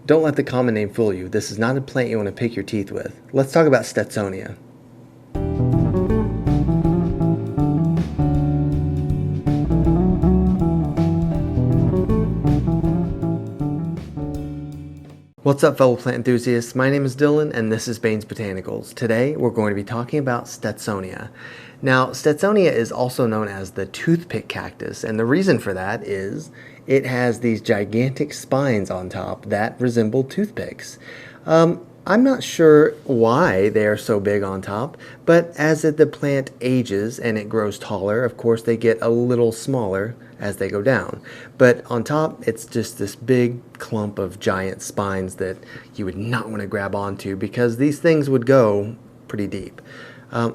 Don't let the common name fool you. This is not a plant you want to pick your teeth with. Let's talk about Stetsonia. What's up, fellow plant enthusiasts? My name is Dylan and this is Bane's Botanicals. Today we're going to be talking about Stetsonia. Now, Stetsonia is also known as the toothpick cactus, and the reason for that is it has these gigantic spines on top that resemble toothpicks. I'm not sure why they are so big on top, but as the plant ages and it grows taller, of course they get a little smaller as they go down. But on top, it's just this big clump of giant spines that you would not want to grab onto because these things would go pretty deep. I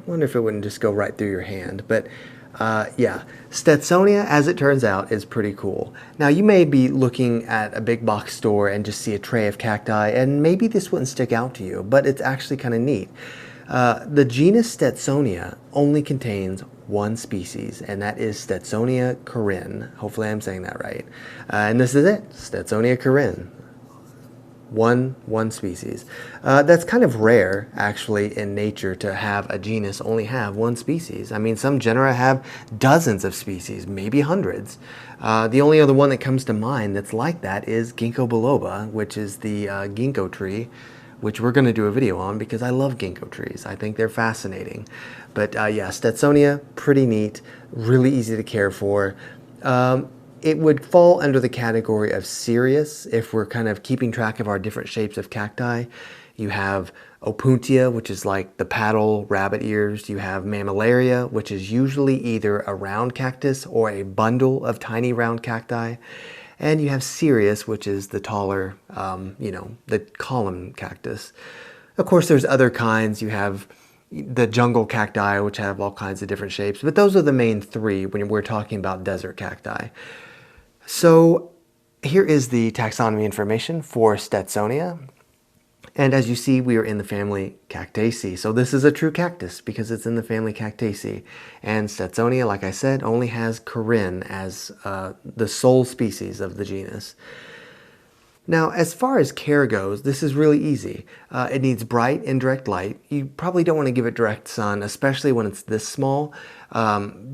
wonder if it wouldn't just go right through your hand, but yeah, Stetsonia, as it turns out, is pretty cool. Now, you may be looking at a big box store and just see a tray of cacti, and maybe this wouldn't stick out to you, but it's actually kind of neat. The genus Stetsonia only contains one species, and that is Stetsonia coryne. Hopefully I'm saying that right. And this is it, Stetsonia coryne. One species. That's kind of rare, actually, in nature to have a genus only have one species. I mean, some genera have dozens of species, maybe hundreds. The only other one that comes to mind that's like that is ginkgo biloba, which is the ginkgo tree, which we're going to do a video on because I love ginkgo trees. I think they're fascinating. But yeah, Stetsonia, pretty neat, really easy to care for. It would fall under the category of serious if we're kind of keeping track of our different shapes of cacti. You have opuntia, which is like the paddle rabbit ears. You have mammillaria, which is usually either a round cactus or a bundle of tiny round cacti. And you have Cereus, which is the taller, the column cactus. Of course, there's other kinds. You have the jungle cacti, which have all kinds of different shapes. But those are the main three when we're talking about desert cacti. So here is the taxonomy information for Stetsonia. And as you see, we are in the family Cactaceae. So this is a true cactus because it's in the family Cactaceae. And Stetsonia, like I said, only has coryne as the sole species of the genus. Now, as far as care goes, this is really easy. It needs bright, indirect light. You probably don't want to give it direct sun, especially when it's this small,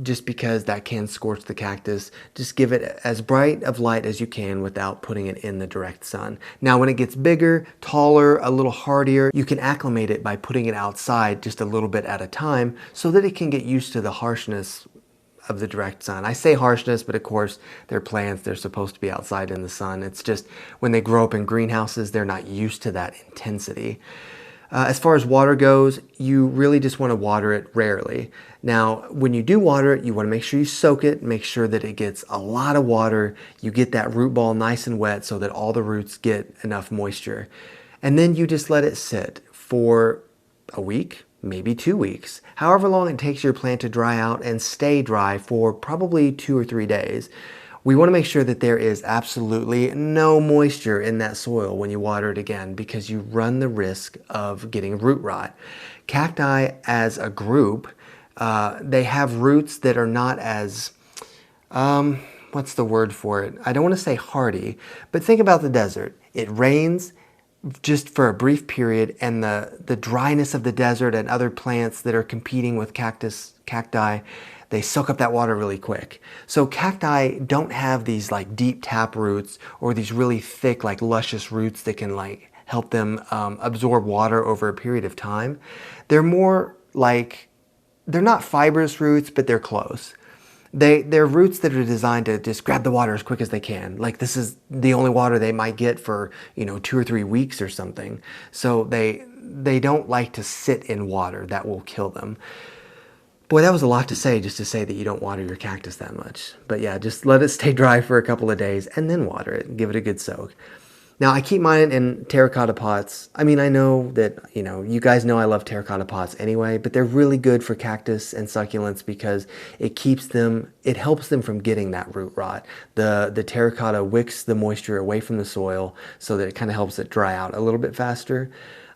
just because that can scorch the cactus. Just give it as bright of light as you can without putting it in the direct sun. Now, when it gets bigger, taller, a little hardier, you can acclimate it by putting it outside just a little bit at a time so that it can get used to the harshness of the direct sun. I say harshness, but of course they're plants. They're supposed to be outside in the sun. It's just when they grow up in greenhouses, they're not used to that intensity. As far as water goes, you really just want to water it rarely. Now, when you do water it, you want to make sure you soak it, make sure that it gets a lot of water. You get that root ball nice and wet so that all the roots get enough moisture. And then you just let it sit for a week, maybe 2 weeks, however long it takes your plant to dry out and stay dry for probably 2 or 3 days. We want to make sure that there is absolutely no moisture in that soil when you water it again because you run the risk of getting root rot. Cacti as a group, they have roots that are not as, what's the word for it? I don't want to say hardy, but think about the desert. It rains just for a brief period, and the dryness of the desert and other plants that are competing with cacti, they soak up that water really quick. So cacti don't have these like deep tap roots or these really thick, like luscious roots that can like help them absorb water over a period of time. They're more like, they're not fibrous roots, but they're close. They're roots that are designed to just grab the water as quick as they can. Like this is the only water they might get for, 2 or 3 weeks or something. So they don't like to sit in water. That will kill them. Boy, that was a lot to say, just to say that you don't water your cactus that much. But yeah, just let it stay dry for a couple of days and then water it. Give it a good soak. Now, I keep mine in terracotta pots. I mean, I know that, you guys know I love terracotta pots anyway, but they're really good for cactus and succulents because it helps them from getting that root rot. The terracotta wicks the moisture away from the soil so that it kind of helps it dry out a little bit faster.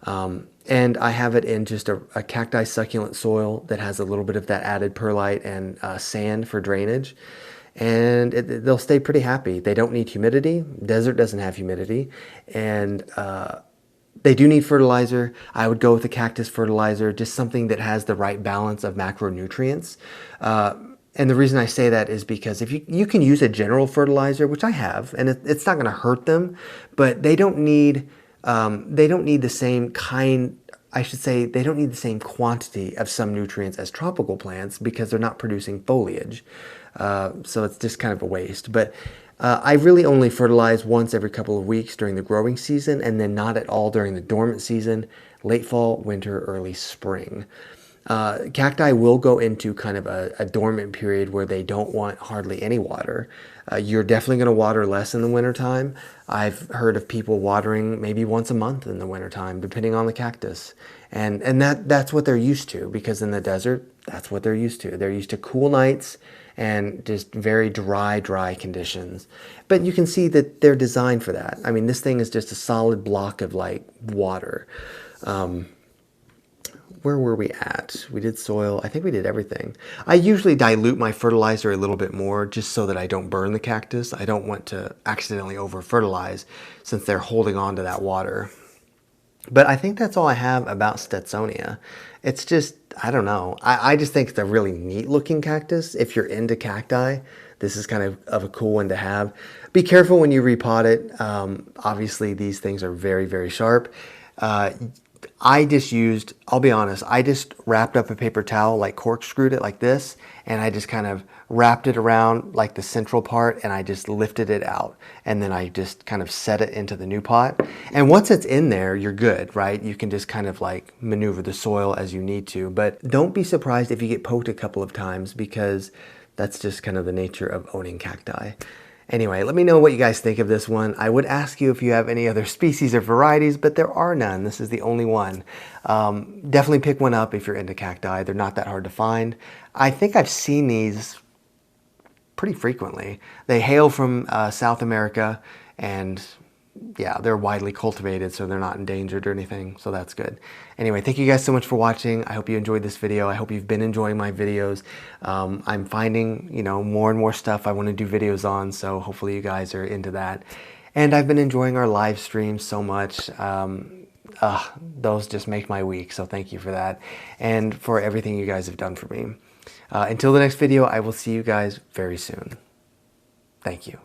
And I have it in just a cacti succulent soil that has a little bit of that added perlite and sand for drainage. and they'll stay pretty happy. They don't need humidity. Desert doesn't have humidity, and they do need fertilizer. I would go with a cactus fertilizer, just something that has the right balance of macronutrients. And the reason I say that is because if you can use a general fertilizer, which I have, and it's not going to hurt them, but they don't need the same kind. I should say they don't need the same quantity of some nutrients as tropical plants because they're not producing foliage. So it's just kind of a waste. But I really only fertilize once every couple of weeks during the growing season, and then not at all during the dormant season, late fall, winter, early spring. Cacti will go into kind of a dormant period where they don't want hardly any water. You're definitely going to water less in the wintertime. I've heard of people watering maybe once a month in the wintertime, depending on the cactus. And that's what they're used to, because in the desert, that's what they're used to. They're used to cool nights and just very dry conditions. But you can see that they're designed for that. I mean, this thing is just a solid block of like water. Where were we at? We did soil. I think we did everything. I usually dilute my fertilizer a little bit more just so that I don't burn the cactus. I don't want to accidentally over fertilize since they're holding on to that water. But I think that's all I have about Stetsonia. It's just, I don't know. I just think it's a really neat looking cactus. If you're into cacti, this is kind of a cool one to have. Be careful when you repot it. Obviously, these things are very, very sharp. I just used, I'll be honest, I just wrapped up a paper towel, like corkscrewed it like this, and I just kind of wrapped it around like the central part, and I just lifted it out. And then I just kind of set it into the new pot. And once it's in there, you're good, right? You can just kind of like maneuver the soil as you need to. But don't be surprised if you get poked a couple of times, because that's just kind of the nature of owning cacti. Anyway, let me know what you guys think of this one. I would ask you if you have any other species or varieties, but there are none. This is the only one. Definitely pick one up if you're into cacti. They're not that hard to find. I think I've seen these pretty frequently. They hail from South America, and yeah, they're widely cultivated, so they're not endangered or anything, so that's good. Anyway, thank you guys so much for watching. I hope you enjoyed this video. I hope you've been enjoying my videos. I'm finding, more and more stuff I want to do videos on, so hopefully you guys are into that. And I've been enjoying our live streams so much. Those just make my week, so thank you for that, and for everything you guys have done for me. Until the next video, I will see you guys very soon. Thank you.